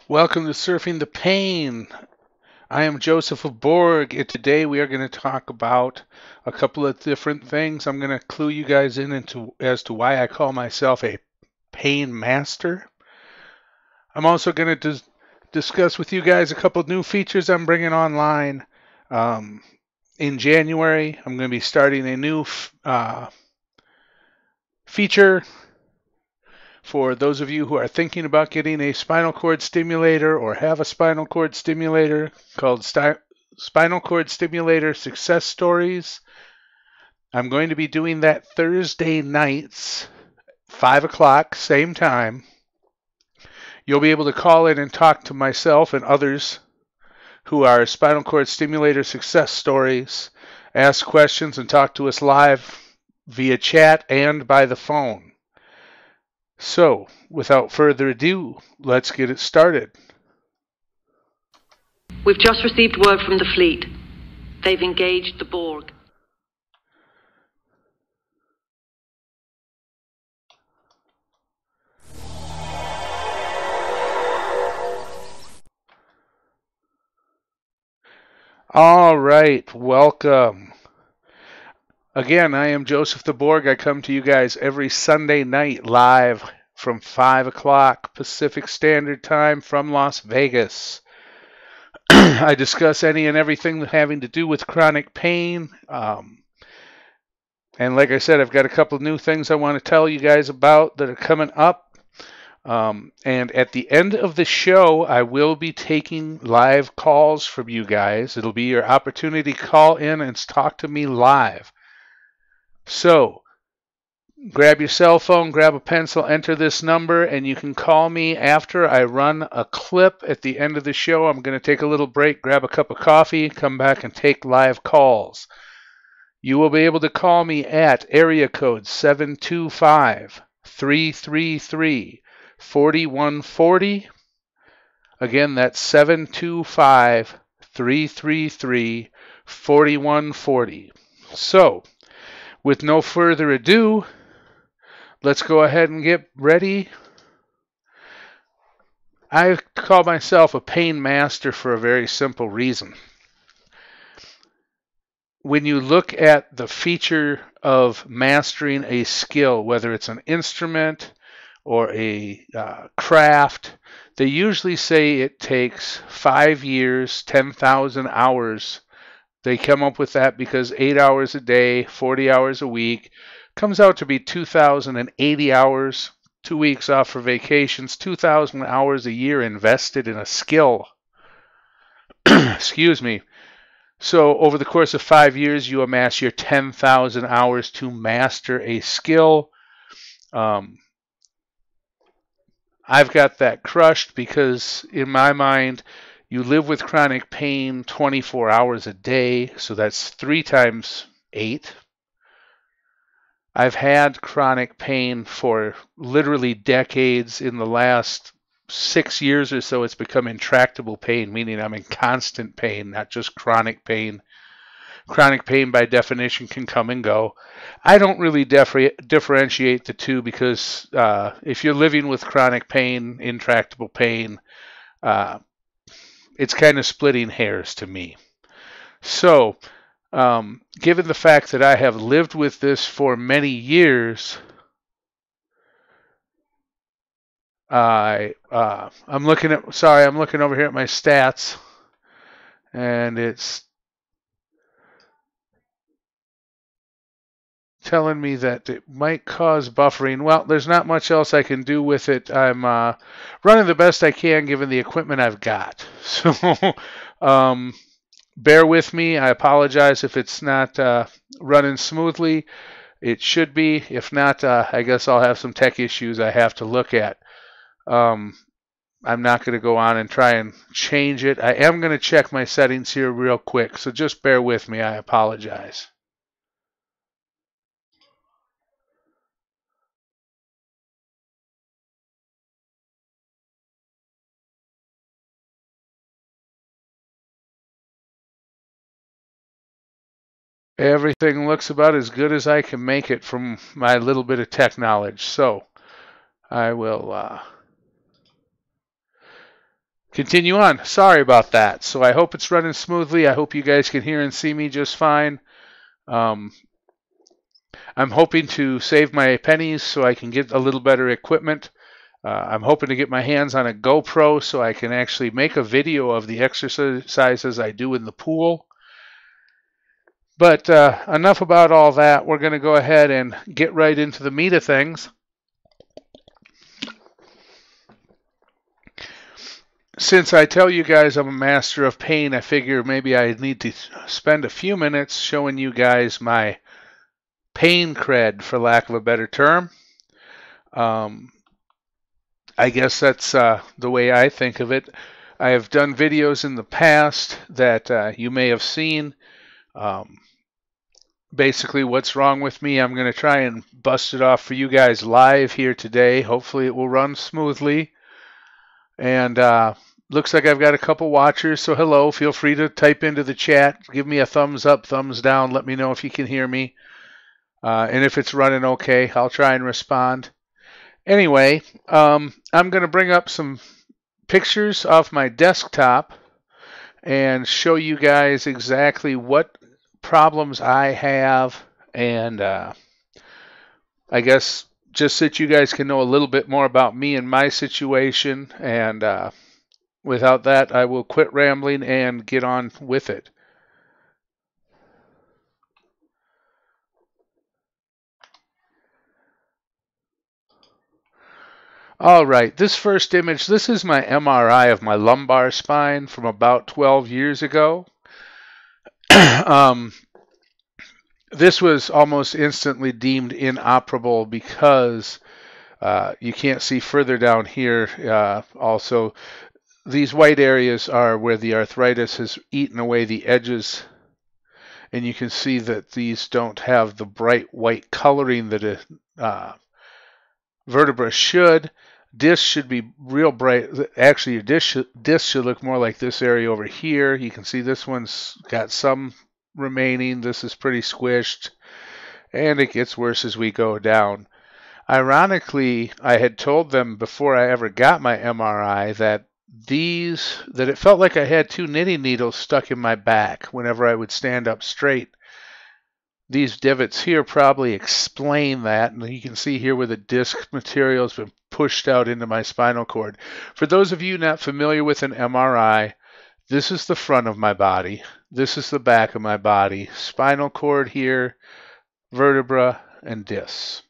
Welcome to Surfing the Pain. I am Joseph of Borg, and today we are going to talk about a couple of different things. I'm going to clue you guys in as to why I call myself a pain master. I'm also going to discuss with you guys a couple of new features I'm bringing online. Um, in January, I'm going to be starting a new feature for those of you who are thinking about getting a spinal cord stimulator or have a spinal cord stimulator called Spinal Cord Stimulator Success Stories. I'm going to be doing that Thursday nights, 5 o'clock, same time. You'll be able to call in and talk to myself and others who are spinal cord stimulator success stories, ask questions, and talk to us live via chat and by the phone. So, without further ado, let's get it started. We've just received word from the fleet. They've engaged the Borg. All right, welcome. Again, I am Joseph the Borg. I come to you guys every Sunday night live from 5 o'clock Pacific Standard Time from Las Vegas. I discuss any and everything having to do with chronic pain. And like I said, I've got a couple of new things I want to tell you guys about that are coming up. And at the end of the show, I will be taking live calls from you guys. It'll be your opportunity to call in and talk to me live. So, grab your cell phone, grab a pencil, enter this number, and you can call me after I run a clip at the end of the show. I'm going to take a little break, grab a cup of coffee, come back and take live calls. You will be able to call me at area code 725-333-4140. Again, that's 725-333-4140. So, with no further ado, let's go ahead and get ready. I call myself a pain master for a very simple reason. When you look at the feature of mastering a skill, whether it's an instrument or a craft, they usually say it takes 5 years, 10,000 hours. They come up with that because 8 hours a day, 40 hours a week, comes out to be 2,080 hours, 2 weeks off for vacations, 2,000 hours a year invested in a skill. Excuse me. So over the course of 5 years, you amass your 10,000 hours to master a skill. I've got that crushed because in my mind, you live with chronic pain 24 hours a day, so that's 3 times 8. I've had chronic pain for literally decades. In the last 6 years or so, it's become intractable pain, meaning I'm in constant pain, not just chronic pain. Chronic pain, by definition, can come and go. I don't really differentiate the two because if you're living with chronic pain, intractable pain, it's kind of splitting hairs to me. So, given the fact that I have lived with this for many years, I'm looking over here at my stats, and it's telling me that it might cause buffering. Well, there's not much else I can do with it. I'm running the best I can given the equipment I've got. So, bear with me. I apologize if it's not running smoothly. It should be. If not, I guess I'll have some tech issues I have to look at. I'm not going to go on and try and change it. I am going to check my settings here real quick, so just bear with me. I apologize. Everything looks about as good as I can make it from my little bit of tech knowledge. So I will continue on. Sorry about that. So I hope it's running smoothly. I hope you guys can hear and see me just fine. I'm hoping to save my pennies so I can get a little better equipment. I'm hoping to get my hands on a GoPro so I can actually make a video of the exercises I do in the pool. But enough about all that. We're going to go ahead and get right into the meat of things. Since I tell you guys I'm a master of pain, I figure maybe I need to spend a few minutes showing you guys my pain cred, for lack of a better term. I guess that's the way I think of it. I have done videos in the past that you may have seen. Basically, what's wrong with me, I'm going to try and bust it off for you guys live here today. Hopefully it will run smoothly. And looks like I've got a couple watchers, so hello. Feel free to type into the chat. Give me a thumbs up, thumbs down. Let me know if you can hear me. And if it's running okay, I'll try and respond. Anyway, I'm going to bring up some pictures off my desktop and show you guys exactly what problems I have, and I guess just so that you guys can know a little bit more about me and my situation. And without that, I will quit rambling and get on with it. All right, this first image, this is my MRI of my lumbar spine from about 12 years ago. This was almost instantly deemed inoperable because you can't see further down here. Also, these white areas are where the arthritis has eaten away the edges, and you can see that these don't have the bright white coloring that a vertebra should. Disc should be real bright. Actually, your disc should look more like this area over here. You can see this one's got some remaining. This is pretty squished, and it gets worse as we go down. Ironically, I had told them before I ever got my MRI that it felt like I had 2 knitting needles stuck in my back whenever I would stand up straight. These divots here probably explain that, and you can see here where the disc material has been pushed out into my spinal cord. For those of you not familiar with an MRI, this is the front of my body, this is the back of my body, spinal cord here, vertebra, and discs.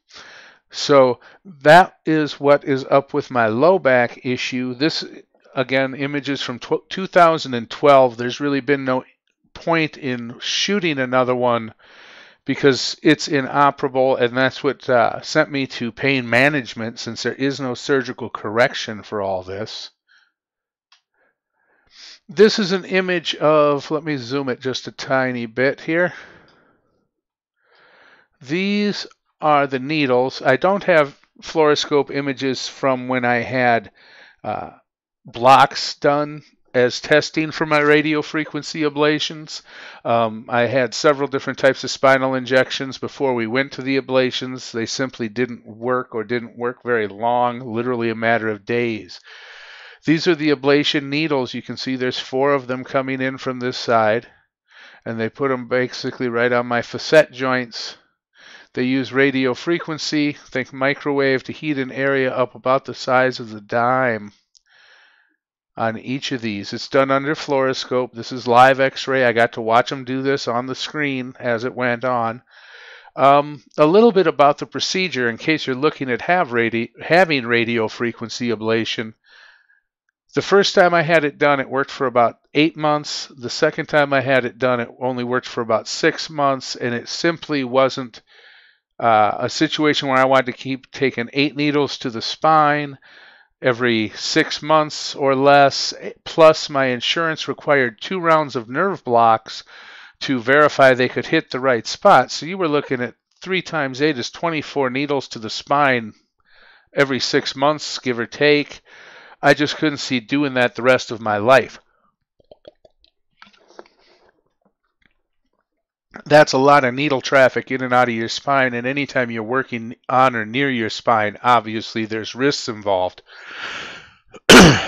So that is what is up with my low back issue. This, again, images from 2012. There's really been no point in shooting another one because it's inoperable, and that's what sent me to pain management, since there is no surgical correction for all this. This is an image of, let me zoom it just a tiny bit here. These are the needles. I don't have fluoroscope images from when I had blocks done as testing for my radio frequency ablations. I had several different types of spinal injections before we went to the ablations. They simply didn't work, or didn't work very long, literally a matter of days. These are the ablation needles. You can see there's 4 of them coming in from this side, and they put them basically right on my facet joints. They use radio frequency, think microwave, to heat an area up about the size of the dime on each of these. It's done under fluoroscope. This is live x-ray. I got to watch them do this on the screen as it went on. A little bit about the procedure in case you're looking at having radio frequency ablation. The first time I had it done, it worked for about 8 months. The second time I had it done, it only worked for about 6 months, and it simply wasn't a situation where I wanted to keep taking 8 needles to the spine every 6 months or less, plus my insurance required 2 rounds of nerve blocks to verify they could hit the right spot. So you were looking at 3 times 8 is 24 needles to the spine every 6 months, give or take. I just couldn't see doing that the rest of my life. That's a lot of needle traffic in and out of your spine, and anytime you're working on or near your spine, obviously there's risks involved.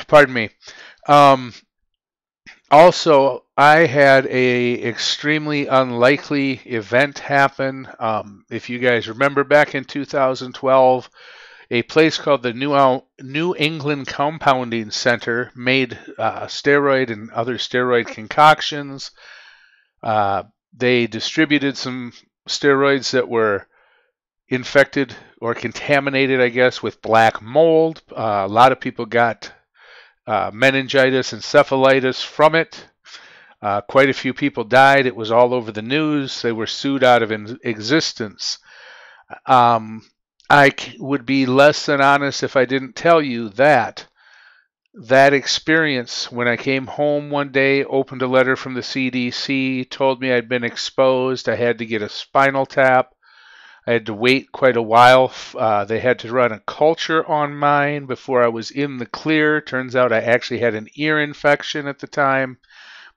Pardon me. Also, I had a extremely unlikely event happen. If you guys remember back in 2012, a place called the New England Compounding Center made steroid and other steroid concoctions. They distributed some steroids that were infected or contaminated, I guess, with black mold. A lot of people got meningitis, encephalitis from it. Quite a few people died. It was all over the news. They were sued out of existence. I would be less than honest if I didn't tell you that that experience when I came home one day, opened a letter from the CDC, told me I'd been exposed. I had to get a spinal tap. I had to wait quite a while. They had to run a culture on mine before I was in the clear. Turns out I actually had an ear infection at the time,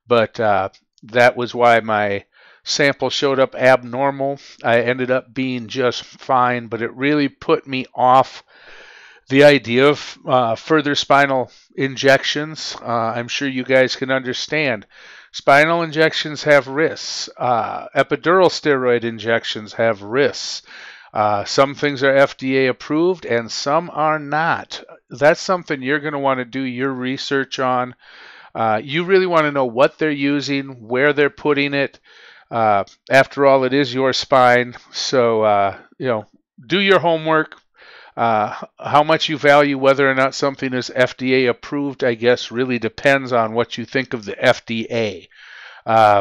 but that was why my sample showed up abnormal. I ended up being just fine, but it really put me off the idea of further spinal injections. I'm sure you guys can understand. Spinal injections have risks. Epidural steroid injections have risks. Some things are FDA approved and some are not. That's something you're going to want to do your research on. You really want to know what they're using, where they're putting it. After all, it is your spine. So, do your homework. How much you value whether or not something is FDA approved, I guess, really depends on what you think of the FDA.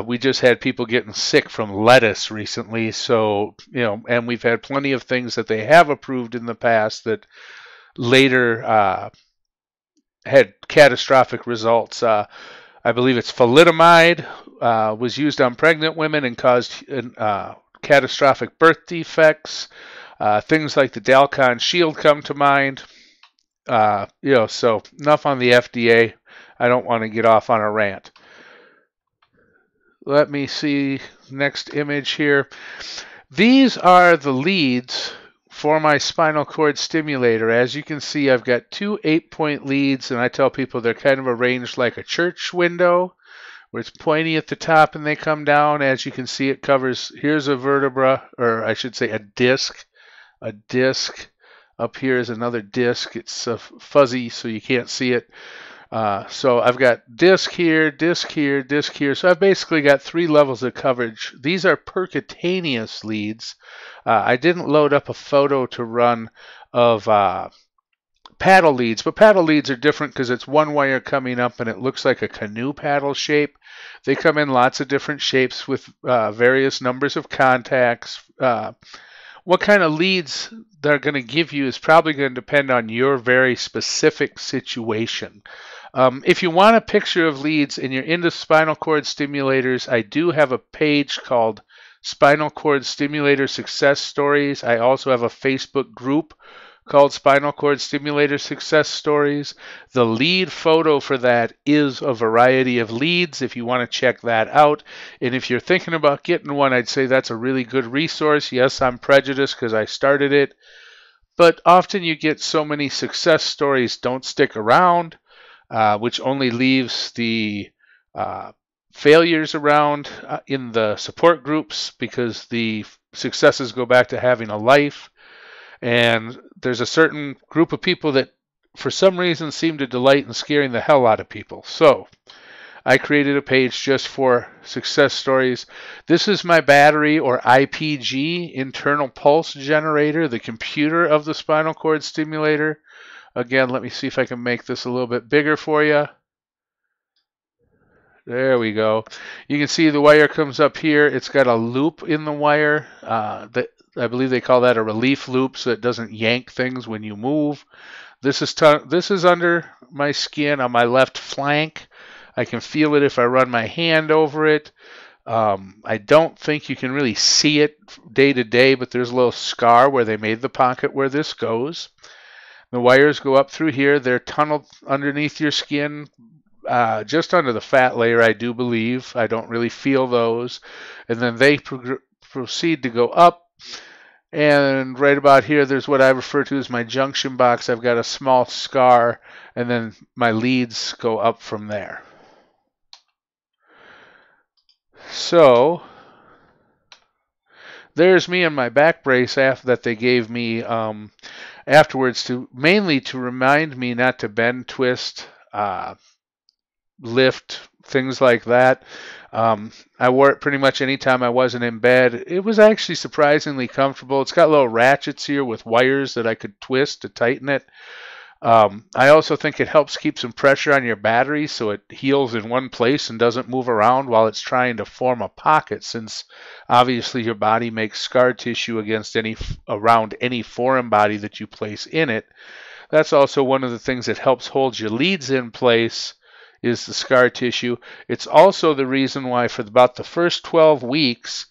We just had people getting sick from lettuce recently, so, and we've had plenty of things that they have approved in the past that later had catastrophic results. I believe it's thalidomide was used on pregnant women and caused catastrophic birth defects. Things like the Dalcon Shield come to mind. So enough on the FDA. I don't want to get off on a rant. Let me see next image here. These are the leads for my spinal cord stimulator. As you can see, I've got two 8-point leads, and I tell people they're kind of arranged like a church window, where it's pointy at the top and they come down. As you can see, it covers, here's a vertebra, or I should say a disc. A disc. Up here is another disc. It's fuzzy, so you can't see it. So I've got disc here, disc here, disc here. So I've basically got 3 levels of coverage. These are percutaneous leads. I didn't load up a photo to run of paddle leads, but paddle leads are different because it's one wire coming up and it looks like a canoe paddle shape. They come in lots of different shapes with various numbers of contacts. What kind of leads they're going to give you is probably going to depend on your very specific situation. If you want a picture of leads and you're into spinal cord stimulators, I do have a page called Spinal Cord Stimulator Success Stories. I also have a Facebook group called Spinal Cord Stimulator Success Stories. The lead photo for that is a variety of leads if you want to check that out. And if you're thinking about getting one, I'd say that's a really good resource. Yes, I'm prejudiced because I started it, but often you get so many success stories don't stick around, which only leaves the failures around in the support groups because the successes go back to having a life. And there's a certain group of people that for some reason seem to delight in scaring the hell out of people. So I created a page just for success stories. This is my battery or IPG, internal pulse generator, the computer of the spinal cord stimulator. Again, let me see if I can make this a little bit bigger for you. There we go. You can see the wire comes up here. It's got a loop in the wire. I believe they call that a relief loop, so it doesn't yank things when you move. This is under my skin on my left flank. I can feel it if I run my hand over it. I don't think you can really see it day to day, but there's a little scar where they made the pocket where this goes. The wires go up through here. They're tunneled underneath your skin, just under the fat layer, I do believe. I don't really feel those. And then they proceed to go up. And right about here, there's what I refer to as my junction box. I've got a small scar, and then my leads go up from there. So there's me and my back brace that they gave me afterwards, mainly to remind me not to bend, twist, lift, things like that. I wore it pretty much anytime I wasn't in bed. It was actually surprisingly comfortable. It's got little ratchets here with wires that I could twist to tighten it. I also think it helps keep some pressure on your battery so it heals in one place and doesn't move around while it's trying to form a pocket, since obviously your body makes scar tissue around any foreign body that you place in it. That's also one of the things that helps hold your leads in place, is the scar tissue. It's also the reason why for about the first 12 weeks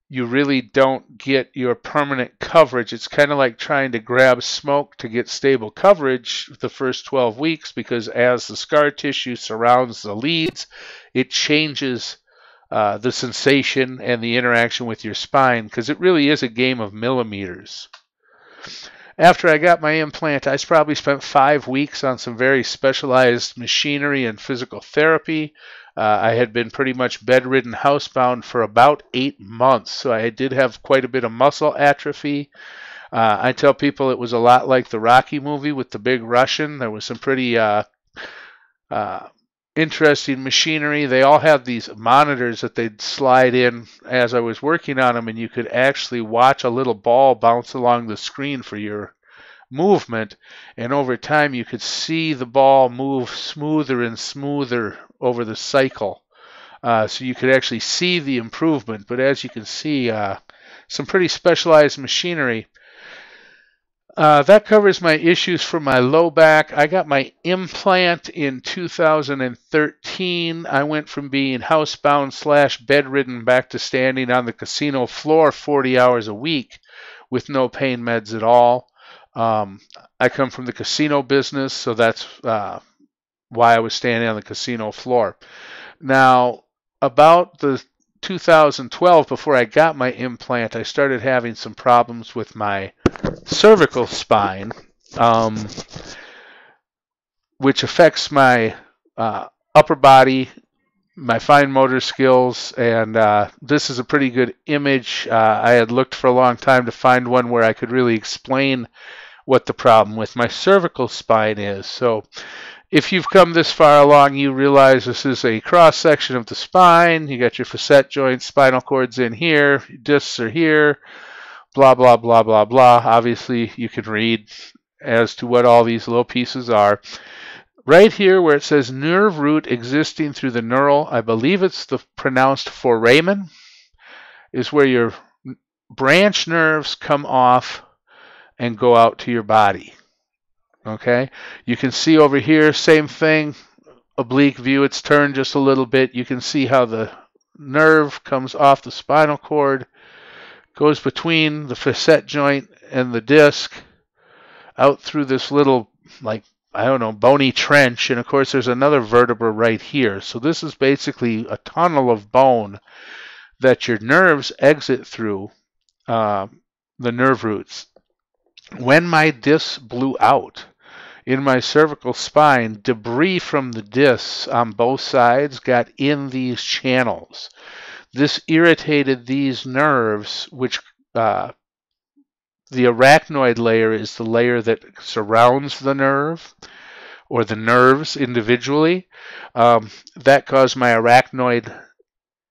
you really don't get your permanent coverage. It's kind of like trying to grab smoke to get stable coverage the first 12 weeks, because as the scar tissue surrounds the leads, it changes the sensation and the interaction with your spine, because it really is a game of millimeters. After I got my implant, I probably spent 5 weeks on some very specialized machinery and physical therapy. I had been pretty much bedridden, housebound for about 8 months, so I did have quite a bit of muscle atrophy. I tell people it was a lot like the Rocky movie with the big Russian. There was some pretty interesting machinery. They all had these monitors that they'd slide in as I was working on them, and you could actually watch a little ball bounce along the screen for your movement, and over time you could see the ball move smoother and smoother over the cycle. So you could actually see the improvement, but as you can see, some pretty specialized machinery. That covers my issues for my low back. I got my implant in 2013. I went from being housebound / bedridden back to standing on the casino floor 40 hours a week with no pain meds at all. I come from the casino business, so that's why I was standing on the casino floor. Now, about the 2012, before I got my implant, I started having some problems with my cervical spine, which affects my upper body, my fine motor skills, and this is a pretty good image. I had looked for a long time to find one where I could really explain what the problem with my cervical spine is. So if you've come this far along, you realize this is a cross section of the spine. You got your facet joints, spinal cords in here, discs are here, blah, blah, blah, blah, blah. Obviously, you can read as to what all these little pieces are. Right here where it says nerve root existing through the neural, I believe it's the pronounced foramen, is where your branch nerves come off and go out to your body. Okay, you can see over here, same thing, oblique view, it's turned just a little bit. You can see how the nerve comes off the spinal cord, goes between the facet joint and the disc, out through this little, like, I don't know, bony trench, and of course there's another vertebra right here. So this is basically a tunnel of bone that your nerves exit through, the nerve roots. When my disc blew out in my cervical spine, debris from the discs on both sides got in these channels. This irritated these nerves, which the arachnoid layer is the layer that surrounds the nerve, or the nerves individually. That caused my arachnoid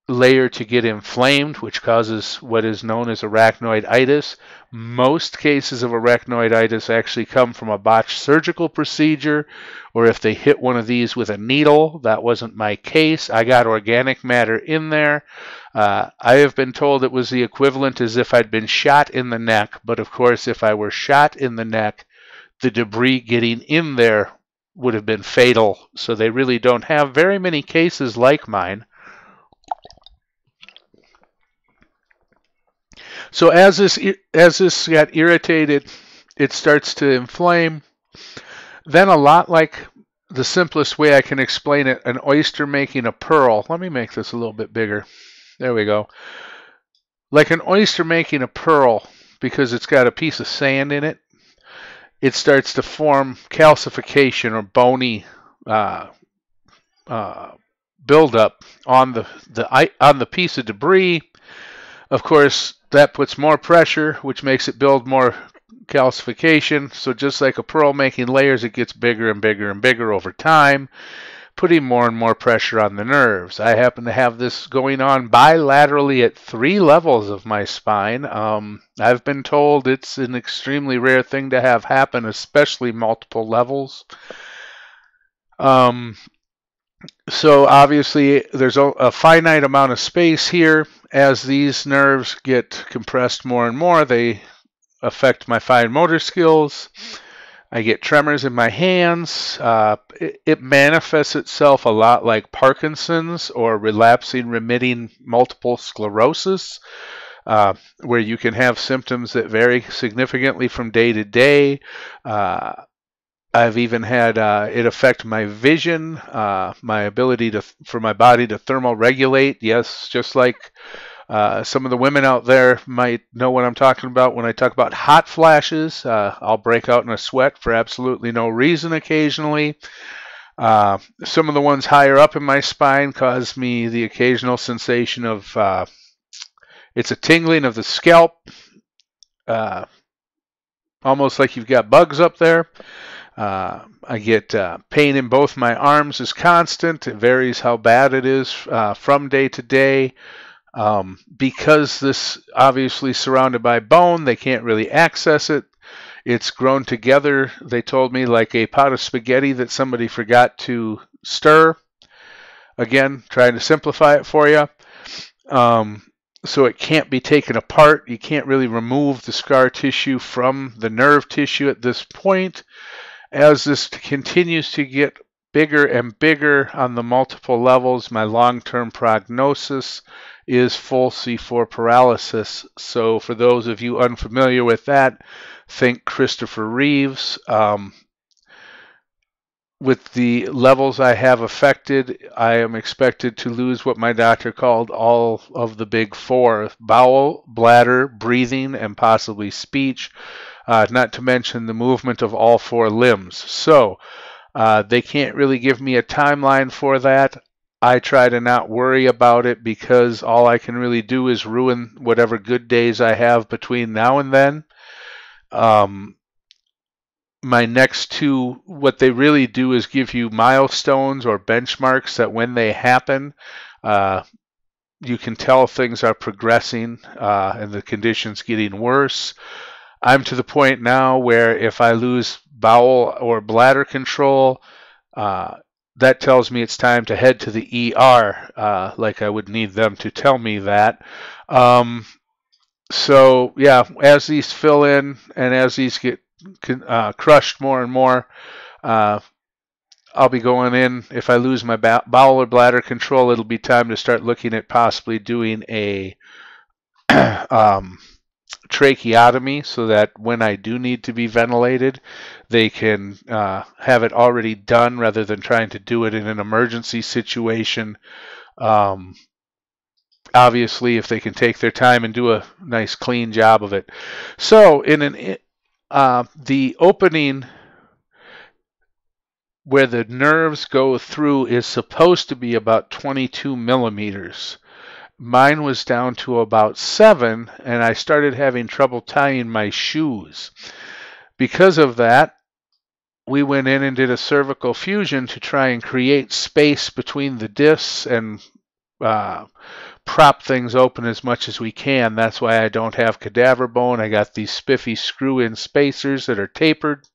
layer to get inflamed, which causes what is known as arachnoiditis. Most cases of arachnoiditis actually come from a botched surgical procedure, or if they hit one of these with a needle. That wasn't my case. I got organic matter in there. I have been told it was the equivalent as if I'd been shot in the neck, but of course if I were shot in the neck, the debris getting in there would have been fatal. So they really don't have very many cases like mine. So as this got irritated, it starts to inflame. Then a lot like the simplest way I can explain it, an oyster making a pearl. Let me make this a little bit bigger. There we go. Like an oyster making a pearl because it's got a piece of sand in it, it starts to form calcification or bony uh, uh, buildup on the piece of debris. Of course, that puts more pressure, which makes it build more calcification. So just like a pearl making layers, it gets bigger and bigger and bigger over time, putting more and more pressure on the nerves. I happen to have this going on bilaterally at 3 levels of my spine. I've been told it's an extremely rare thing to have happen, especially multiple levels. So obviously there's a finite amount of space here. As these nerves get compressed more and more, they affect my fine motor skills. I get tremors in my hands. It manifests itself a lot like Parkinson's or relapsing remitting multiple sclerosis, where you can have symptoms that vary significantly from day to day. I've even had it affect my vision, my ability for my body to thermoregulate. Yes, just like some of the women out there might know what I'm talking about when I talk about hot flashes. I'll break out in a sweat for absolutely no reason occasionally. Some of the ones higher up in my spine cause me the occasional sensation of it's a tingling of the scalp, almost like you've got bugs up there. I get pain in both my arms is constant. It varies how bad it is from day to day. Because this obviously surrounded by bone, they can't really access it. It's grown together, they told me, like a pot of spaghetti that somebody forgot to stir. Again, trying to simplify it for you. So it can't be taken apart. You can't really remove the scar tissue from the nerve tissue at this point. As this continues to get bigger and bigger on the multiple levels, my long-term prognosis is full C4 paralysis. So for those of you unfamiliar with that, think Christopher Reeves. With the levels I have affected, I am expected to lose what my doctor called all of the big 4: bowel, bladder, breathing, and possibly speech, not to mention the movement of all 4 limbs. So they can't really give me a timeline for that. I try to not worry about it because all I can really do is ruin whatever good days I have between now and then. My next 2, what they really do is give you milestones or benchmarks that when they happen, you can tell things are progressing and the condition's getting worse. I'm to the point now where if I lose bowel or bladder control, that tells me it's time to head to the ER, like I would need them to tell me that. So yeah, as these fill in and as these get crushed more and more, I'll be going in. If I lose my bowel or bladder control, it'll be time to start looking at possibly doing a tracheotomy so that when I do need to be ventilated, they can have it already done rather than trying to do it in an emergency situation. Obviously, if they can take their time and do a nice clean job of it. So the opening where the nerves go through is supposed to be about 22 millimeters. Mine was down to about 7, and I started having trouble tying my shoes. Because of that, we went in and did a cervical fusion to try and create space between the discs and prop things open as much as we can. That's why I don't have cadaver bone. I got these spiffy screw-in spacers that are tapered.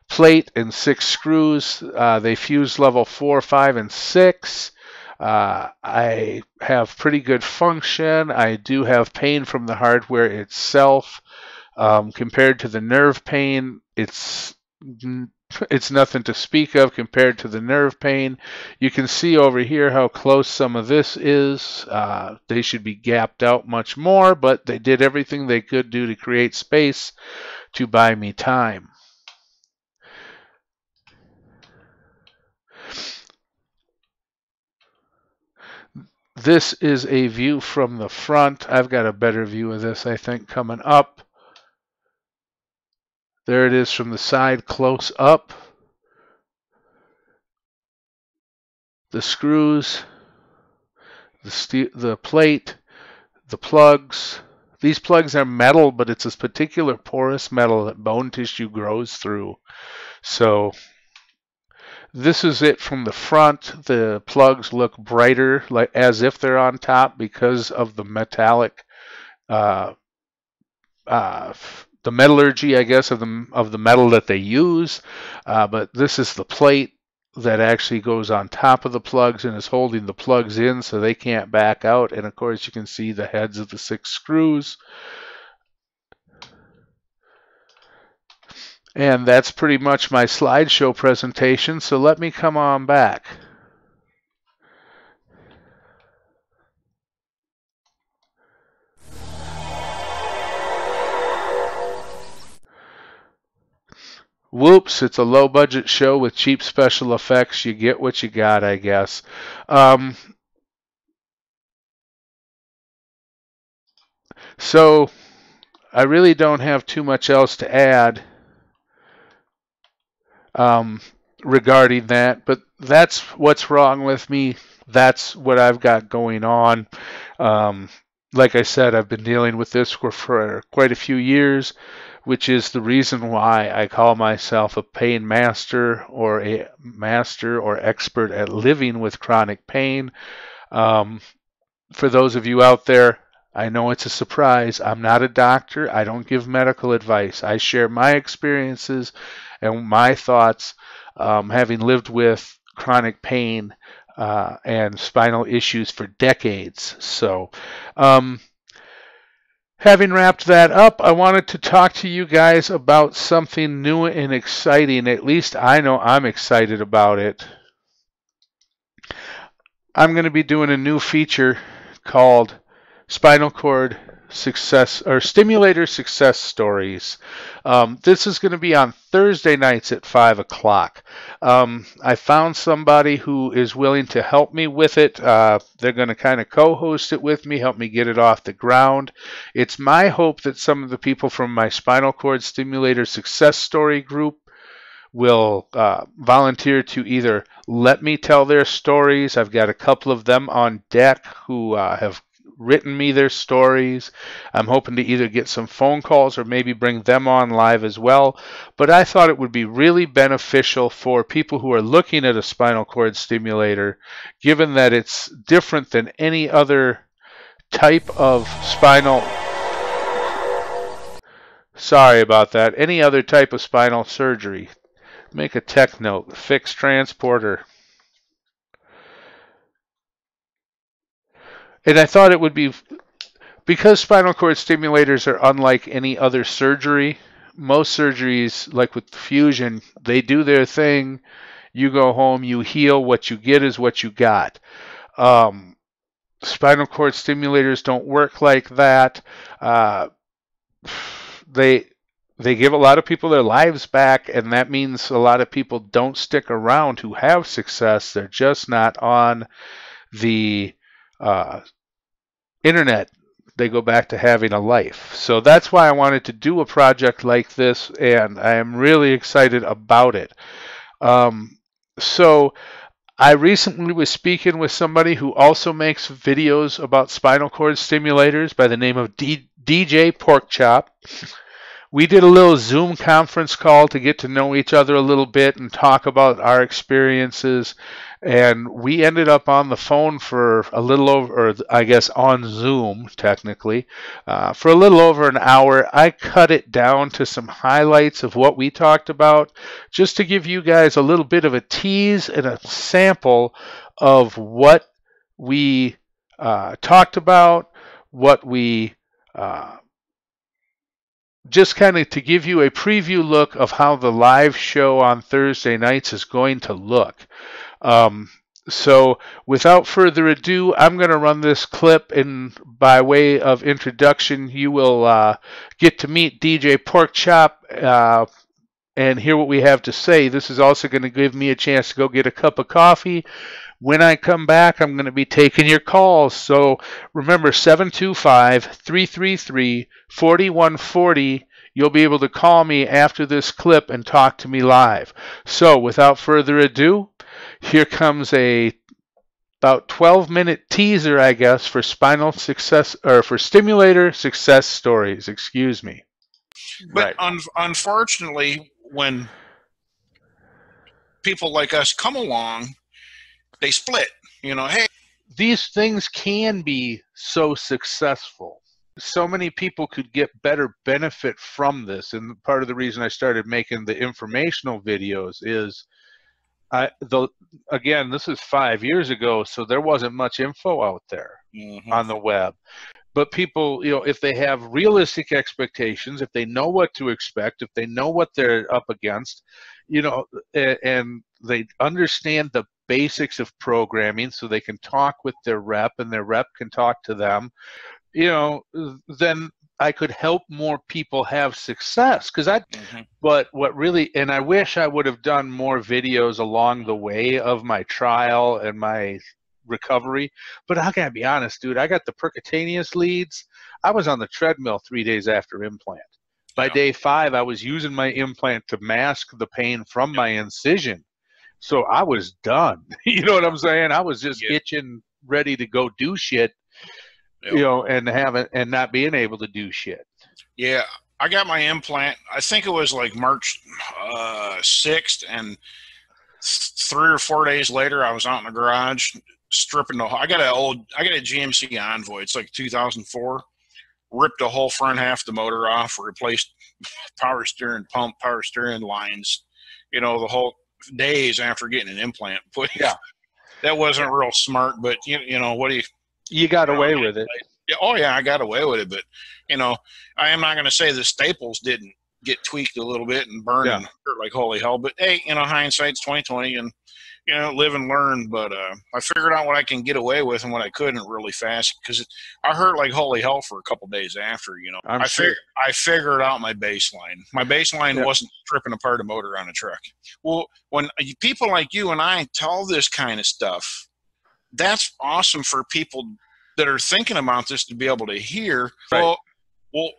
Plate and 6 screws. They fuse level 4, 5, and 6. I have pretty good function. I do have pain from the hardware itself. Compared to the nerve pain, it's nothing to speak of compared to the nerve pain. You can see over here how close some of this is. They should be gapped out much more, but they did everything they could do to create space to buy me time. This is a view from the front. I've got a better view of this, I think, coming up. There it is from the side close up. The screws, the plate, the plugs. These plugs are metal, but it's a particular porous metal that bone tissue grows through. So this is it from the front. The plugs look brighter, like as if they're on top because of the metallic, uh, the metallurgy, I guess, of the metal that they use. But this is the plate that actually goes on top of the plugs and is holding the plugs in so they can't back out. And of course, you can see the heads of the 6 screws. And that's pretty much my slideshow presentation. So let me come on back. Whoops, it's a low budget show with cheap special effects. You get what you got, I guess. So I really don't have too much else to add regarding that, but that's what's wrong with me. That's what I've got going on. Like I said, I've been dealing with this for quite a few years, which is the reason why I call myself a pain master or a master or expert at living with chronic pain. For those of you out there, I know it's a surprise. I'm not a doctor. I don't give medical advice. I share my experiences and my thoughts, having lived with chronic pain and spinal issues for decades. So, having wrapped that up, I wanted to talk to you guys about something new and exciting. At least I know I'm excited about it. I'm going to be doing a new feature called Spinal Cord Success or Stimulator Success Stories. This is going to be on Thursday nights at 5 o'clock. I found somebody who is willing to help me with it. They're going to kind of co-host it with me, help me get it off the ground. It's my hope that some of the people from my Spinal Cord Stimulator Success Story group will volunteer to either let me tell their stories. I've got a couple of them on deck who have written me their stories. I'm hoping to either get some phone calls or maybe bring them on live as well. But I thought it would be really beneficial for people who are looking at a spinal cord stimulator, given that it's different than any other type of spinal. Sorry about that. Any other type of spinal surgery. Make a tech note. Fix transporter. And I thought it would be, because spinal cord stimulators are unlike any other surgery. Most surgeries, like with fusion, they do their thing. You go home, you heal. What you get is what you got. Spinal cord stimulators don't work like that. They give a lot of people their lives back, and that means a lot of people don't stick around who have success. They're just not on the internet. They go back to having a life. So that's why I wanted to do a project like this, and I am really excited about it. So I recently was speaking with somebody who also makes videos about spinal cord stimulators by the name of DJ Porkchop. We did a little Zoom conference call to get to know each other a little bit and talk about our experiences. And we ended up on the phone for a little over, or I guess on Zoom, technically, for a little over an hour. I cut it down to some highlights of what we talked about, just to give you guys a little bit of a tease and a sample of what we talked about, what we just kind of to give you a preview look of how the live show on Thursday nights is going to look. So without further ado, I'm going to run this clip, and by way of introduction, you will get to meet DJ Porkchop and hear what we have to say. This is also going to give me a chance to go get a cup of coffee. When I come back, I'm going to be taking your calls. So remember, 725-333-4140 you'll be able to call me after this clip and talk to me live. So without further ado, here comes a about 12-minute teaser, I guess, for spinal success, or for stimulator success stories. Excuse me. But unfortunately, when people like us come along, they split. Hey, these things can be so successful. So many people could get better benefit from this. And part of the reason I started making the informational videos is, again, this is 5 years ago, so there wasn't much info out there on the web. But people, if they have realistic expectations, if they know what to expect, if they know what they're up against, and they understand the basics of programming, so they can talk with their rep and their rep can talk to them, then I could help more people have success. But what really, and I wish I would have done more videos along the way of my trial and my recovery, but I gotta be honest, dude, I got the percutaneous leads. I was on the treadmill 3 days after implant. By day 5, I was using my implant to mask the pain from my incision. So I was done. You know what I'm saying? I was just itching, ready to go do shit, and not being able to do shit. Yeah, I got my implant. I think it was like March 6th, and 3 or 4 days later, I was out in the garage stripping I got a GMC Envoy. It's like 2004. Ripped the whole front half of the motor off, replaced power steering pump, power steering lines. The whole days after getting an implant put. Yeah, that wasn't real smart, but what do you got away with it? Oh yeah, I got away with it, but I am not going to say the staples didn't get tweaked a little bit and burn and hurt like holy hell. But hey, hindsight's 20/20, and live and learn. But I figured out what I can get away with and what I couldn't really fast, because I hurt like holy hell for a couple days after. I figured out my baseline. My baseline wasn't stripping apart a motor on a truck. Well, when people like you and I tell this kind of stuff, that's awesome for people that are thinking about this to be able to hear. Right. Well,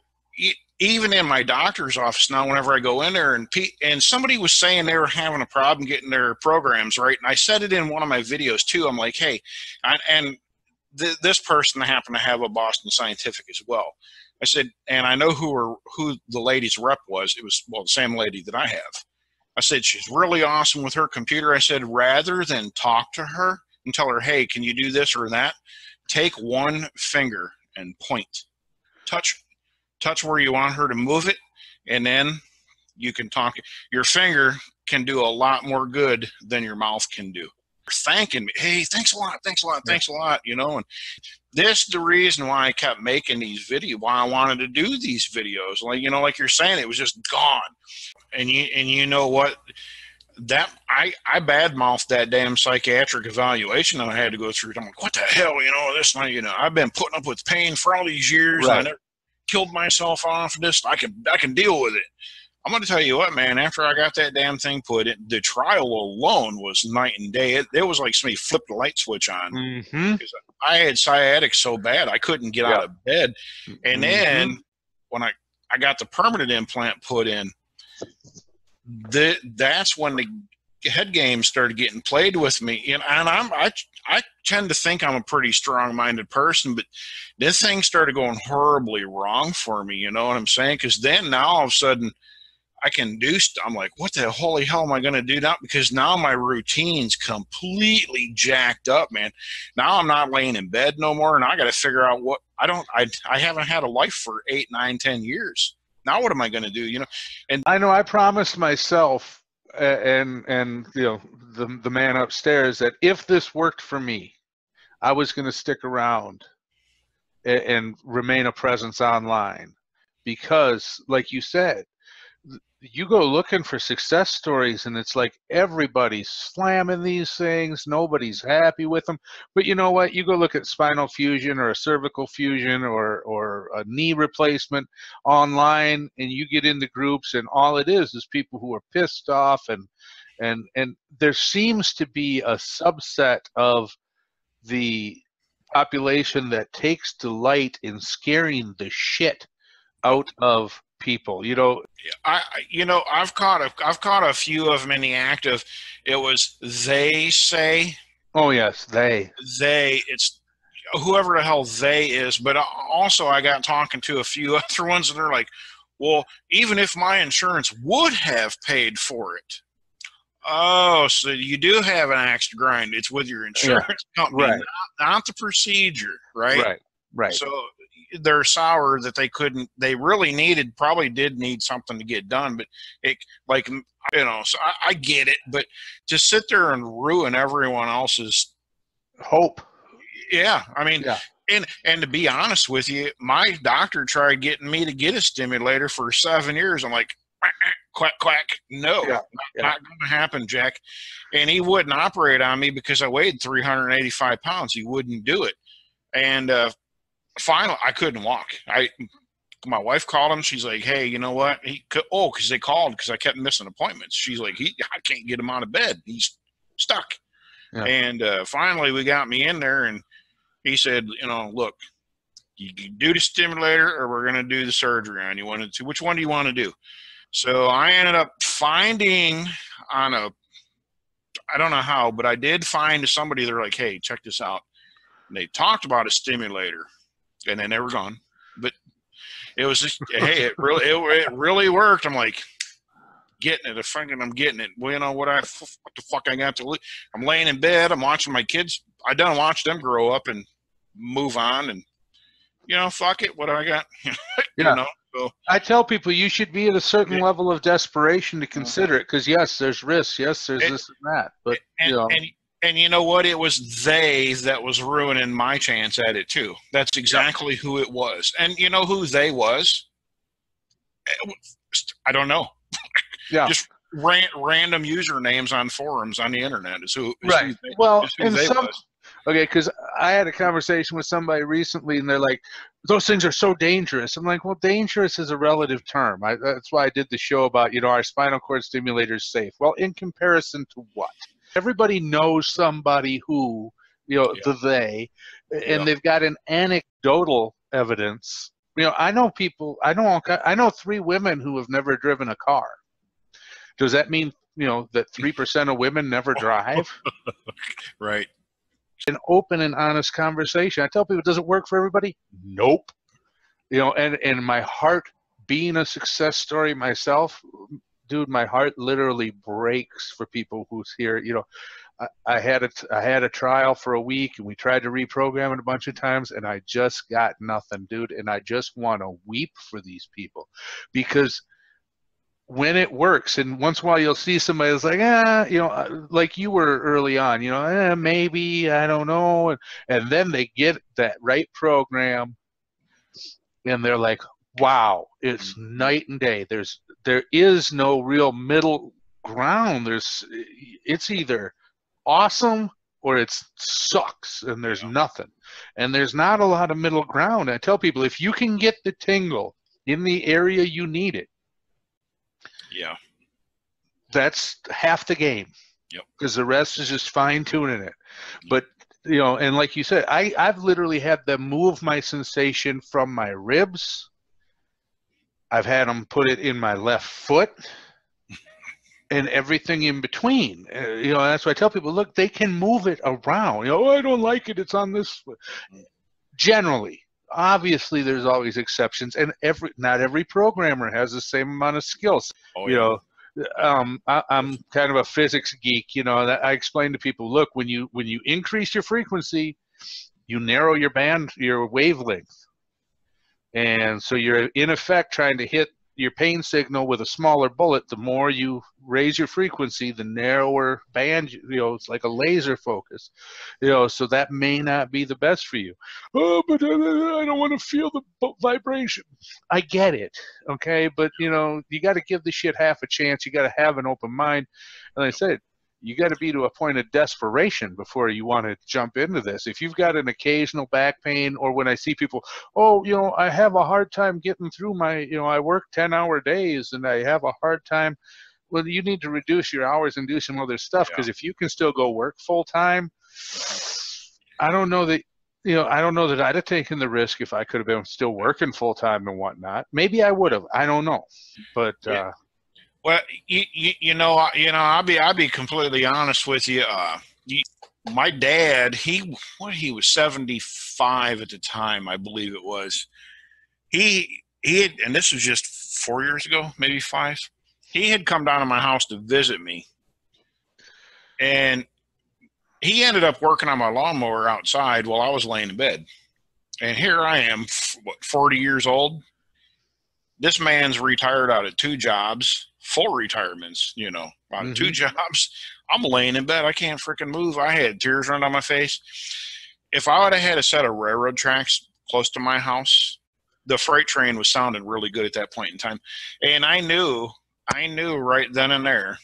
even in my doctor's office now, whenever I go in there, and somebody was saying they were having a problem getting their programs right, and I said it in one of my videos too. I'm like, hey, this person happened to have a Boston Scientific as well. I said, and I know who the lady's rep was. It was, the same lady that I have. I said, she's really awesome with her computer. I said, rather than talk to her and tell her, hey, can you do this or that, take one finger and point. Touch where you want her to move it, and then you can talk. Your finger can do a lot more good than your mouth can do. Thanking me, hey, thanks a lot, and this is the reason why I kept making these videos, why I wanted to do these videos. Like you're saying, it was just gone. And you know what? That I badmouthed that damn psychiatric evaluation that I had to go through. I'm like, what the hell, I've been putting up with pain for all these years. Right. And I never killed myself off this. I can deal with it. I'm going to tell you what, man, after I got that damn thing put in, the trial alone was night and day. It was like somebody flipped the light switch on. Because I had sciatic so bad I couldn't get out of bed. And then when I got the permanent implant put in, that's when the head game started getting played with me. And I tend to think I'm a pretty strong-minded person, but this thing started going horribly wrong for me, you know what I'm saying? Because then now all of a sudden I can do stuff. I'm like, what the holy hell am I going to do now? Because now my routine's completely jacked up, man. Now I'm not laying in bed no more, and I got to figure out what I haven't had a life for 8, 9, 10 years. Now what am I going to do? And I know I promised myself and the man upstairs that if this worked for me, I was going to stick around and remain a presence online, because, like you said, you go looking for success stories and it's like everybody's slamming these things, nobody's happy with them. But you know what? You go look at Spinal Fusion or a Cervical Fusion or a knee replacement online, and you get into groups, and all it is people who are pissed off, and there seems to be a subset of the population that takes delight in scaring the shit out of people, you know. I've caught a few of them in the active. It was they say. Oh yes, they. It's whoever the hell they is. But also, I got talking to a few other ones, and they're like, "Well, even if my insurance would have paid for it." Oh, so you do have an axe to grind. It's with your insurance company, right. not the procedure, right? Right. So they're sour that they couldn't. They really probably did need something to get done, but it, like, so I get it. But to sit there and ruin everyone else's hope. Yeah, I mean, and to be honest with you, my doctor tried getting me to get a stimulator for 7 years. I'm like, quack, quack. No, not going to happen, Jack. And he wouldn't operate on me because I weighed 385 pounds. He wouldn't do it. And finally, I couldn't walk. My wife called him. She's like, hey, you know what? Because they called because I kept missing appointments. She's like, I can't get him out of bed. He's stuck. Yeah. And finally, we got me in there, and he said, look, you can do the stimulator or we're going to do the surgery on you. Which one do you want to do? So I ended up finding I don't know how, but I did find somebody. They're like, hey, check this out. And they talked about a stimulator, and then they were gone. But it was just, hey, it really worked. I'm like, getting it. I'm getting it. Well, what the fuck I got to do? I'm laying in bed. I'm watching my kids. I done watch them grow up and move on, and fuck it. What do I got? So I tell people you should be at a certain level of desperation to consider it, because yes, there's risks. Yes, there's this and that. But and you know what? It was they that was ruining my chance at it too. That's exactly who it was. And you know who they was? I don't know. Yeah. Just random usernames on forums on the internet is who. Right. Okay, because I had a conversation with somebody recently, and they're like, those things are so dangerous. I'm like, well, dangerous is a relative term. That's why I did the show about, our spinal cord stimulator is safe. Well, in comparison to what? Everybody knows somebody who, and they've got an anecdotal evidence. I know people, I know 3 women who have never driven a car. Does that mean, that 3% of women never drive? Right. An open and honest conversation. I tell people, does it work for everybody? Nope. And my heart, being a success story myself, dude, my heart literally breaks for people who's here. I had a trial for a week, and we tried to reprogram it a bunch of times, and I just got nothing, dude. And I just want to weep for these people, because when it works, and once in a while you'll see somebody that's like, like you were early on, maybe, I don't know. And then they get that right program, and they're like, wow, it's night and day. There is no real middle ground. It's either awesome or it sucks, and there's nothing. And there's not a lot of middle ground. I tell people, if you can get the tingle in the area you need it, that's half the game. Yep. Because the rest is just fine-tuning it. But, and like you said, I've literally had them move my sensation from my ribs. I've had them put it in my left foot and everything in between. That's why I tell people, look, they can move it around. I don't like it. It's on this. Generally. Obviously, there's always exceptions, and not every programmer has the same amount of skills. I'm kind of a physics geek. I explain to people, look, when you increase your frequency, you narrow your wavelength, and so you're in effect trying to hit your pain signal with a smaller bullet. The more you raise your frequency, the narrower band, it's like a laser focus, so that may not be the best for you. Oh, but I don't want to feel the vibration. I get it, okay? But, you got to give the shit half a chance. You got to have an open mind. And like I said, you got to be to a point of desperation before you want to jump into this. If you've got an occasional back pain, or when I see people, I have a hard time getting through my, I work 10-hour days and I have a hard time. Well, you need to reduce your hours and do some other stuff, because if you can still go work full time, I don't know that, I don't know that I'd have taken the risk if I could have been still working full time and whatnot. Maybe I would have. I don't know, but well, I'll be completely honest with you. My dad, he was 75 at the time, I believe it was. He had, and this was just 4 years ago, maybe 5. He had come down to my house to visit me, and he ended up working on my lawnmower outside while I was laying in bed. And here I am, 40 years old. This man's retired out of 2 jobs, full retirements, out of 2 jobs. I'm laying in bed. I can't freaking move. I had tears running down my face. If I would have had a set of railroad tracks close to my house, the freight train was sounding really good at that point in time. And I knew right then and there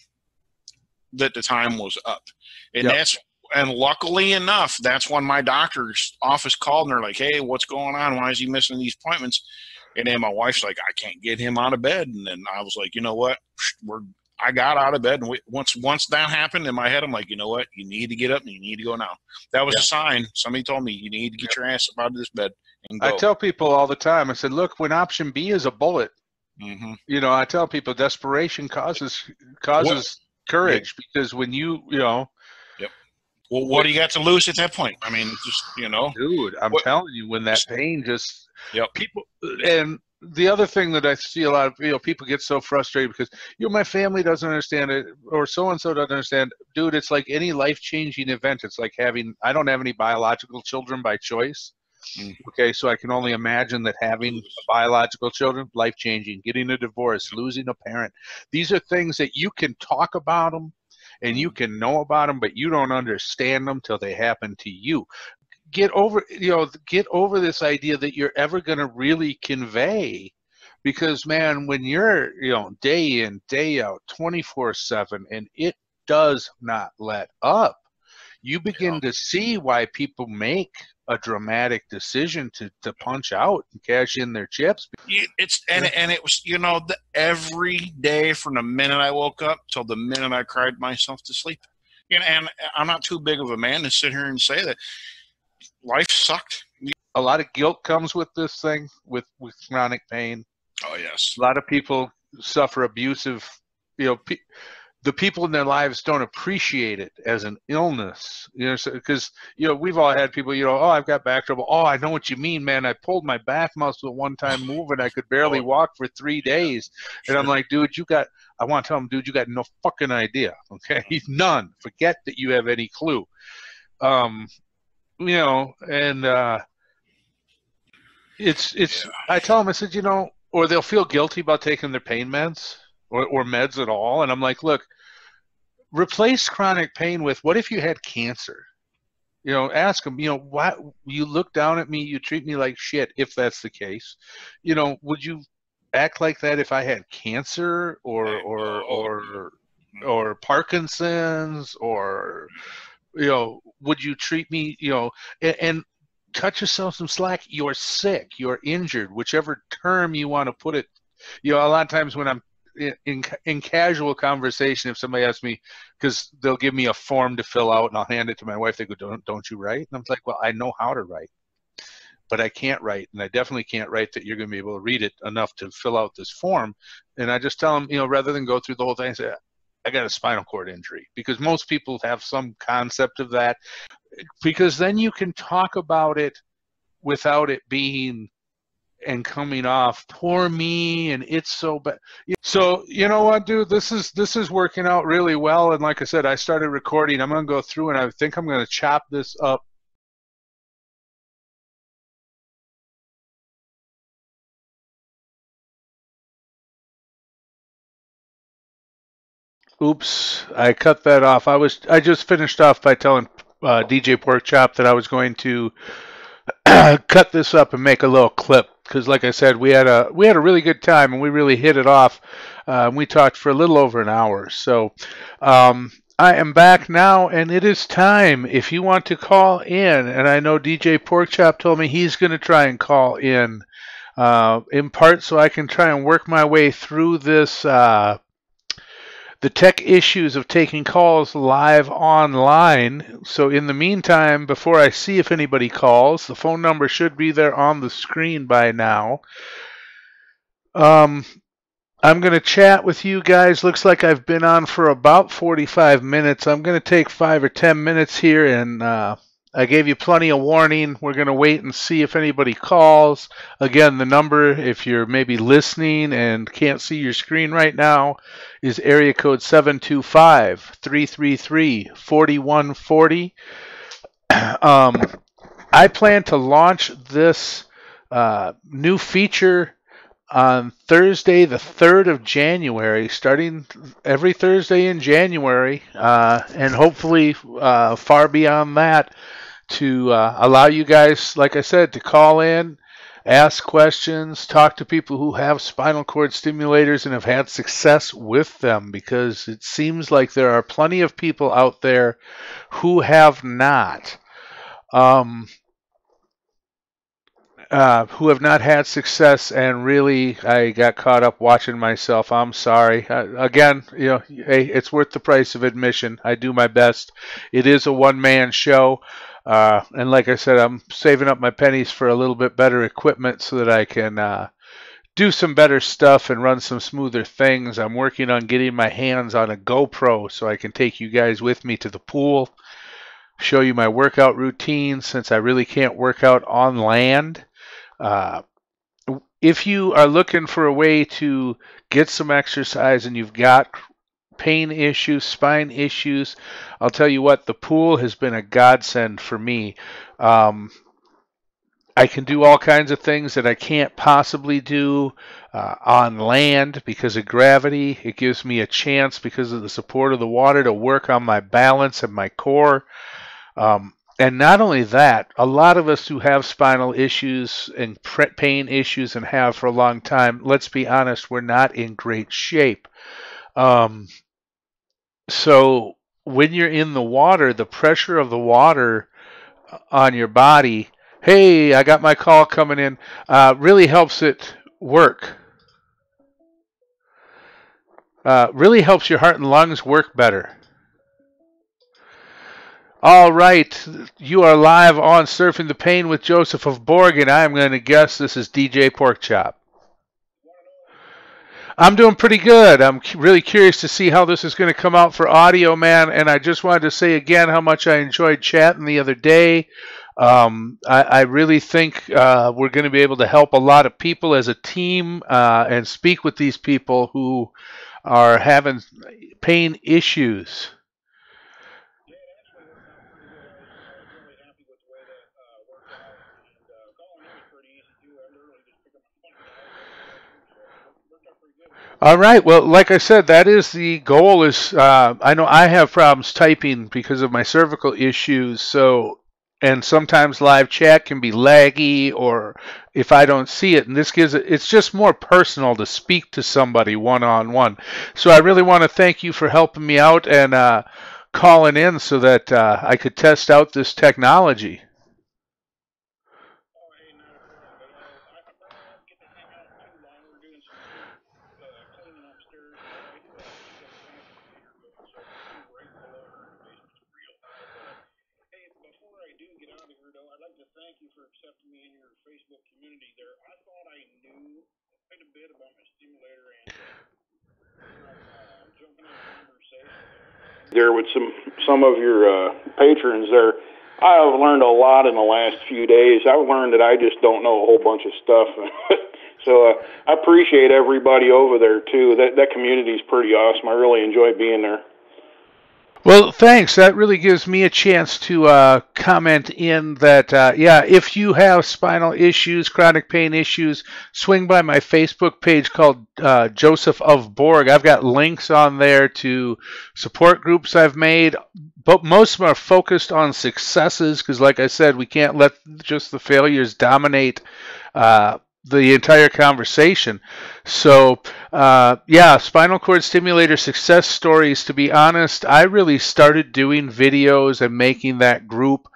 that the time was up. And and luckily enough, that's when my doctor's office called and they're like, hey, what's going on? Why is he missing these appointments? And then my wife's like, I can't get him out of bed. And then I was like, you know what? I got out of bed. And once that happened in my head, I'm like, you know what? You need to get up and you need to go now. That was a sign. Somebody told me you need to get your ass up out of this bed and go. I tell people all the time, I said, look, when option B is a bullet, I tell people desperation causes courage, because when well, what do you got to lose at that point? I mean, just, Dude, I'm telling you, when that pain just, people, and the other thing that I see a lot of, people get so frustrated because, my family doesn't understand it, or so-and-so doesn't understand. Dude, it's like any life-changing event. It's like I don't have any biological children by choice. Okay, so I can only imagine that having biological children, life-changing, getting a divorce, losing a parent. These are things that you can talk about them, and you can know about them, but you don't understand them till they happen to you. Get over this idea that you're ever going to really convey, because, man, when you're, day in, day out, 24/7, and it does not let up, you begin to see why people make a dramatic decision to punch out and cash in their chips. It was, every day from the minute I woke up till the minute I cried myself to sleep. And I'm not too big of a man to sit here and say that life sucked. A lot of guilt comes with this thing, with chronic pain. Oh, yes. A lot of people suffer abusive, the people in their lives don't appreciate it as an illness, because, we've all had people, oh, I've got back trouble. Oh, I know what you mean, man. I pulled my back muscle one time move and I could barely walk for 3 days. And I'm like, dude, I want to tell them, dude, you got no fucking idea. Okay. None. Forget that you have any clue. It's I tell them, I said, or they'll feel guilty about taking their pain meds or meds at all. And I'm like, look, replace chronic pain with, what if you had cancer? Ask them, why you look down at me, you treat me like shit. If that's the case, would you act like that if I had cancer or Parkinson's, or, would you treat me, and cut yourself some slack? You're sick, you're injured, whichever term you want to put it. A lot of times when I'm in casual conversation, if somebody asks me, because they'll give me a form to fill out and I'll hand it to my wife, they go, don't you write? And I'm like, well, I know how to write, but I can't write, and I definitely can't write that you're going to be able to read it enough to fill out this form. And I just tell them, rather than go through the whole thing, I say, I got a spinal cord injury, because most people have some concept of that, because then you can talk about it without it being and coming off, poor me, and it's so bad. So, you know what, dude, this is working out really well. And like I said, I started recording. I'm going to go through and I think I'm going to chop this up. Oops, I cut that off. I just finished off by telling DJ Porkchop that I was going to cut this up and make a little clip, because like I said, we had a really good time and we really hit it off. We talked for a little over an hour. So I am back now, and it is time. If you want to call in, and I know DJ Porkchop told me he's going to try and call in part so I can try and work my way through this the tech issues of taking calls live online. So in the meantime, before I see if anybody calls, the phone number should be there on the screen by now. I'm going to chat with you guys. Looks like I've been on for about 45 minutes. I'm going to take 5 or 10 minutes here, and I gave you plenty of warning. We're going to wait and see if anybody calls. Again, the number, if you're maybe listening and can't see your screen right now, is area code 725-333-4140. I plan to launch this new feature on Thursday, the 3rd of January, starting every Thursday in January, and hopefully far beyond that, to allow you guys, like I said, to call in, ask questions, talk to people who have spinal cord stimulators and have had success with them, because it seems like there are plenty of people out there who have not. Who have not had success, and really, I got caught up watching myself. I'm sorry. Again, hey, it's worth the price of admission. I do my best. It is a one-man show, and like I said, I'm saving up my pennies for a little bit better equipment so that I can do some better stuff and run some smoother things. I'm working on getting my hands on a GoPro so I can take you guys with me to the pool, show you my workout routine, since I really can't work out on land. If you are looking for a way to get some exercise and you've got pain issues, spine issues, I'll tell you what, the pool has been a godsend for me. I can do all kinds of things that I can't possibly do on land because of gravity. It gives me a chance, because of the support of the water, to work on my balance and my core. And not only that, a lot of us who have spinal issues and pain issues and have for a long time, let's be honest, we're not in great shape. So when you're in the water, the pressure of the water on your body, hey, I got my call coming in, really helps it work. Really helps your heart and lungs work better. All right, you are live on Surfing the Pain with Joseph of Borg, and I'm going to guess this is DJ Porkchop. I'm doing pretty good. I'm really curious to see how this is going to come out for audio, man, and I just wanted to say again how much I enjoyed chatting the other day. I really think we're going to be able to help a lot of people as a team and speak with these people who are having pain issues. All right. Well, like I said, that is the goal. Is I know I have problems typing because of my cervical issues. And sometimes live chat can be laggy, or if I don't see it, and this gives it's just more personal to speak to somebody one-on-one. So I really want to thank you for helping me out and calling in so that I could test out this technology. There with some of your patrons there. I have learned a lot in the last few days. I've learned that I just don't know a whole bunch of stuff. So I appreciate everybody over there too. That community is pretty awesome. I really enjoy being there. Well, thanks. That really gives me a chance to comment in that, yeah, if you have spinal issues, chronic pain issues, swing by my Facebook page called Joseph of Borg. I've got links on there to support groups I've made, but most of them are focused on successes because, like I said, we can't let just the failures dominate the entire conversation. So, yeah, spinal cord stimulator success stories. To be honest, I really started doing videos and making that group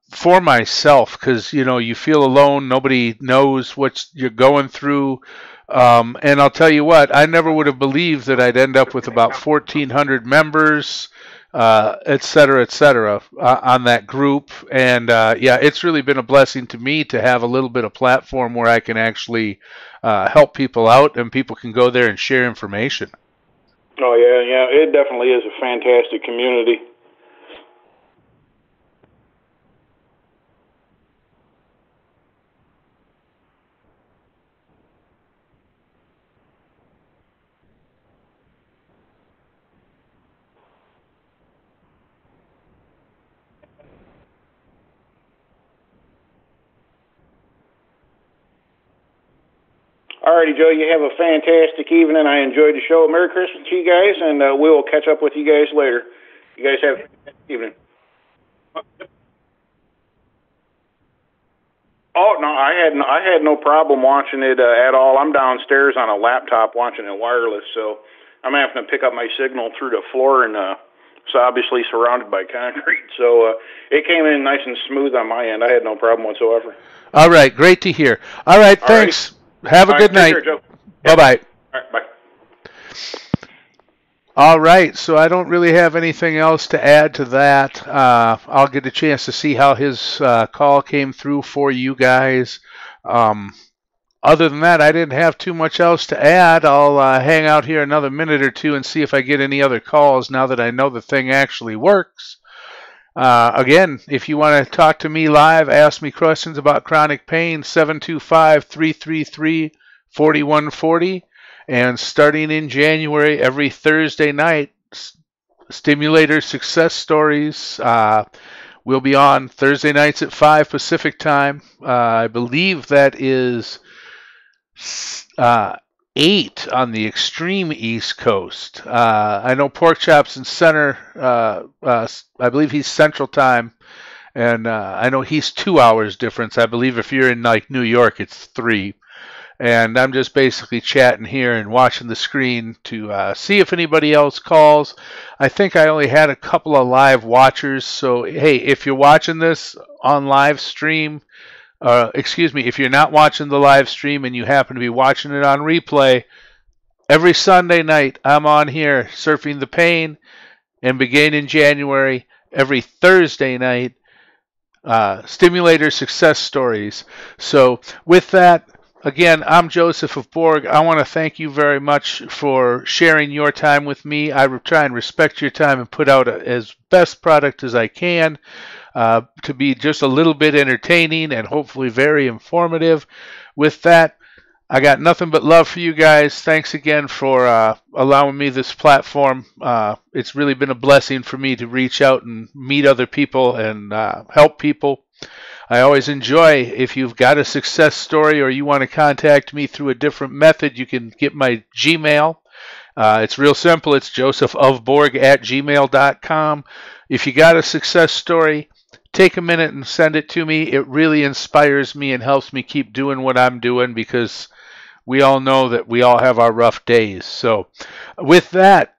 for myself, because you feel alone. Nobody knows what you're going through. And I'll tell you what, I never would have believed that I'd end up with about 1,400 members, et cetera, on that group. And yeah, it's really been a blessing to me to have a little bit of platform where I can actually help people out, and people can go there and share information. Oh, yeah, it definitely is a fantastic community. Alrighty, Joe, you have a fantastic evening. I enjoyed the show. Merry Christmas to you guys, and we will catch up with you guys later. You guys have a fantastic evening. Oh, no, I had no problem watching it at all. I'm downstairs on a laptop watching it wireless, so I'm having to pick up my signal through the floor, and it's obviously surrounded by concrete. So it came in nice and smooth on my end. I had no problem whatsoever. All right, great to hear. All right, thanks. Have a good night. Take care, Joe. Bye-bye. All right, bye. All right, so I don't really have anything else to add to that. I'll get a chance to see how his call came through for you guys. Other than that, I didn't have too much else to add. I'll hang out here another minute or two and see if I get any other calls now that I know the thing actually works. Again, if you want to talk to me live, ask me questions about chronic pain, 725-333-4140. And starting in January, every Thursday night, Stimulator Success Stories will be on Thursday nights at 5 Pacific Time. I believe that is 8 on the extreme East Coast. I know Pork Chops in Center, I believe he's Central Time, and I know he's 2 hours difference. I believe if you're in like New York, it's 3. And I'm just basically chatting here and watching the screen to see if anybody else calls. I think I only had a couple of live watchers, so hey, if you're watching this on live stream, if you're not watching the live stream and you happen to be watching it on replay, every Sunday night I'm on here surfing the pain, and beginning in January, every Thursday night, Stimulator Success Stories. So with that, again, I'm Joseph of Borg. I want to thank you very much for sharing your time with me. I try and respect your time and put out as best product as I can to be just a little bit entertaining and hopefully very informative. With that, I got nothing but love for you guys. Thanks again for allowing me this platform. It's really been a blessing for me to reach out and meet other people and help people. I always enjoy, if you've got a success story or you want to contact me through a different method, you can get my Gmail. It's real simple. It's josephofborg@gmail.com. If you got a success story, take a minute and send it to me. It really inspires me and helps me keep doing what I'm doing, because we all know that we all have our rough days. So with that,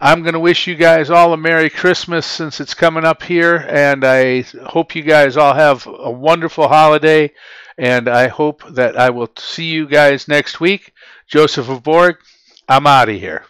I'm going to wish you guys all a Merry Christmas since it's coming up here, and I hope you guys all have a wonderful holiday, and I hope that I will see you guys next week. Joseph of Borg, I'm out of here.